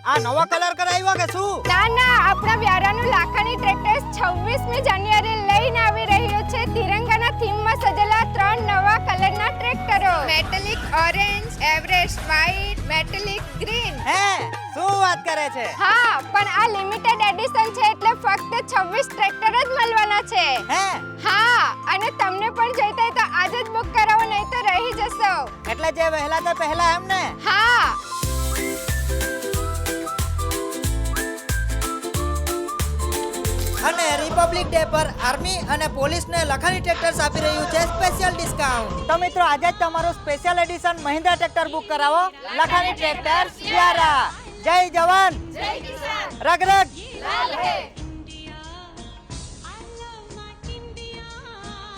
આ નવો કલર કરાવ્યો કે શું? ના ના, આપણા વ્યારાનું લાખાણી ટ્રેક્ટર 26મી જાન્યુઆરી લઈને આવી રહ્યું છે તિરંગાના થીમમાં સજેલા 3 નવા કલરના ટ્રેક્ટરો. Metallic orange, Everest white, metallic green. હે, શું વાત કરે છે? હા, પણ આ લિમિટેડ એડિશન છે એટલે ફક્ત 26 ટ્રેક્ટર જ મળવાના છે. હે, હા, અને તમને પણ જોઈતા હોય તો આજે જ બુક કરાવો, નહીં તો રહી જશો. એટલે જે વહેલા તે પહેલા એમ ને? હા. અને રિપબ્લિક ડે પર આર્મી અને પોલીસને લખાણી ટ્રેક્ટર્સ આપી રહ્યું છે સ્પેશિયલ ડિસ્કાઉન્ટ. તો મિત્રો આજે જ તમારું special addition Mahindra tractor book કરાવો. લખાણી ટ્રેક્ટર્સ વ્યારા. જય જવાન, જય કિસાન, રગ રગ લાલ હે.